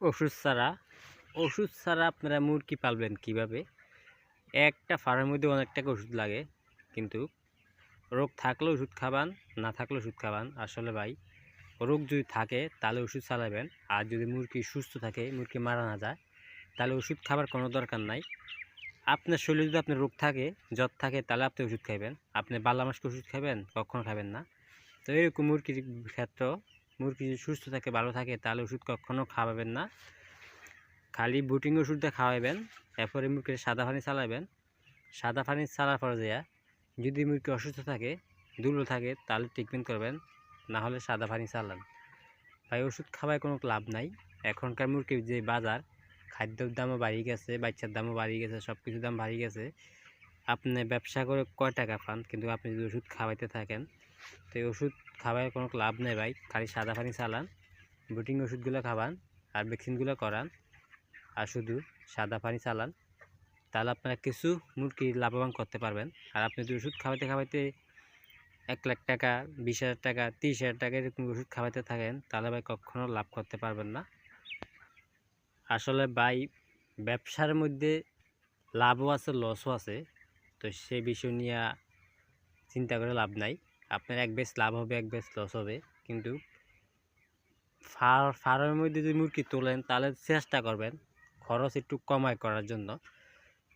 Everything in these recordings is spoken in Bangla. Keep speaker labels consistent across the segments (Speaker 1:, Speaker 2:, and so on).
Speaker 1: ওষুধ ছাড়া আপনারা মুরগি পালবেন কিভাবে? একটা ফার্মের মধ্যে অনেক টাকা ওষুধ লাগে, কিন্তু রোগ থাকলে ওষুধ খাবান, না থাকলে ওষুধ খাবান। আসলে ভাই, রোগ যদি থাকে তাহলে ওষুধ চালাবেন, আর যদি মুরগি সুস্থ থাকে, মুরগি মারা না যায়, তাহলে ওষুধ খাবার কোনো দরকার নাই। আপনার শরীরে যদি আপনার রোগ থাকে, জ্বর থাকে, তাহলে আপনি ওষুধ খাইবেন। আপনি বাল্লা মাসকে ওষুধ খাবেন? কখনো খাবেন না। তো এরকম মুরগির ক্ষেত্রেও মুরগি যদি সুস্থ থাকে, ভালো থাকে, তাহলে ওষুধ কখনো খাওয়াবেন না। খালি বুটিং ওষুধটা খাওয়াবেন, এরপরে মুরগির সাদা পানি চালাবেন। সাদা পানি চালার পরে দেয়া যদি মুরগি অসুস্থ থাকে, দুর্বল থাকে, তাহলে ট্রিটমেন্ট করবেন, না হলে সাদা পানি চালান। ভাই, ওষুধ খাওয়ায় কোনো লাভ নাই। এখনকার মুরগির যে বাজার, খাদ্যের দামও বাড়িয়ে গেছে, বাচ্চার দামও বাড়িয়ে গেছে, সব কিছুর দাম বাড়িয়ে গেছে। আপনি ব্যবসা করে কয় টাকা পান, কিন্তু আপনি যদি ওষুধ খাওয়াইতে থাকেন, তো এই ওষুধ খাওয়ায় কোনো লাভ নেই ভাই। খালি সাদা পানি চালান, বুটিং ওষুধগুলো খাওয়ান, আর ভ্যাকসিনগুলো করান, আর শুধু সাদা পানি চালান, তাহলে আপনারা কিছু মুরগি লাভবান করতে পারবেন। আর আপনি যদি ওষুধ খাওয়াইতে খাওয়াইতে 1,00,000 টাকা, 20,000 টাকা, 30,000 টাকা এরকম ওষুধ খাওয়াইতে থাকেন, তাহলে ভাই কখনো লাভ করতে পারবেন না। আসলে ভাই, ব্যবসার মধ্যে লাভও আছে, লসও আছে। তো সেই বিষয় নিয়ে চিন্তা করে লাভ নাই। আপনার এক বেশ লাভ হবে, এক বেশ লস হবে। কিন্তু ফার্মের মধ্যে যদি মুরগি তোলেন, তাহলে চেষ্টা করবেন খরচ একটু কমায় করার জন্য।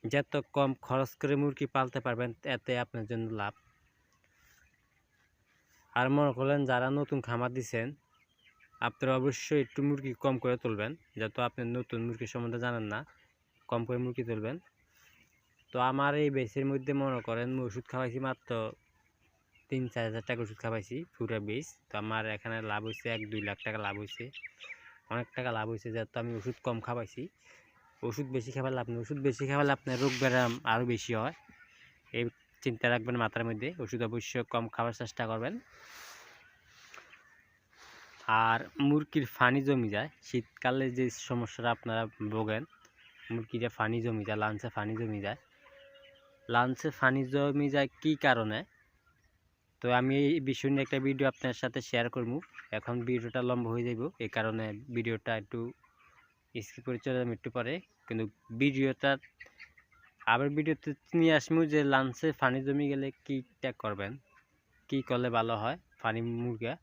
Speaker 1: যত কম খরচ করে মুরগি পালতে পারবেন, এতে আপনার জন্য লাভ। আর মনে করলেন যারা নতুন খামার দিচ্ছেন, আপনারা অবশ্যই একটু মুরগি কম করে তুলবেন। যত আপনি নতুন মুরগি সম্বন্ধে জানেন না, কম করে মুরগি তুলবেন। তো আমার এই বেচের মধ্যে মনে করেন ওষুধ খাওয়াইছি মাত্র 3-4 হাজার টাকা ওষুধ খাওয়াইছি পুরো বেচ। তো আমার এখানে লাভ হয়েছে 1-2 লাখ টাকা লাভ হয়েছে, অনেক টাকা লাভ হয়েছে, যেহেতু আমি ওষুধ কম খাওয়াইছি। ওষুধ বেশি খাবার লাভ নেই, ওষুধ বেশি খাওয়ালে আপনার রোগ ব্যায়াম আরও বেশি হয়। এই চিন্তা রাখবেন মাথার মধ্যে, ওষুধ অবশ্যই কম খাওয়ার চেষ্টা করবেন। আর মুরগির ফানি জমি যায়, শীতকালে যে সমস্যাটা আপনারা ভোগেন, মুরগিটা ফানি জমি যায়, লাঞ্চে ফানি জমি যায়। লাঞ্চে ফানি জমি যায় কী কারণে? তো আমি এই বিষয় নিয়ে একটা ভিডিও আপনার সাথে শেয়ার করব। এখন ভিডিওটা লম্বা হয়ে যাব, এই কারণে ভিডিওটা একটু স্কিপ করে চলে যাবো একটু পরে। কিন্তু ভিডিওটা আবার ভিডিওতে নিয়ে আসবো যে লাঞ্চে ফানি জমি গেলে কীটা করবেন, কী করলে ভালো হয় ফানি মুরগা,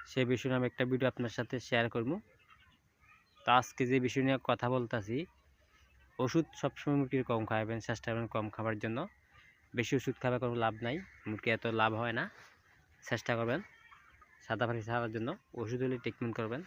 Speaker 1: সে বিষয়ে আমি একটা ভিডিও আপনার সাথে শেয়ার করব। তো আজকে যে বিষয় নিয়ে কথা বলতেছি, ওষুধ সবসময় মুরগির কম খাওয়াবেন, চেষ্টা করবেন কম খাবার জন্য। বেশি ওষুধ খাওয়া কোনো লাভ নাই, মুরগি এত লাভ হয় না। চেষ্টা করবেন সাদা পানি খাওয়ার জন্য, ওষুধ হলে ট্রিটমেন্ট করবেন।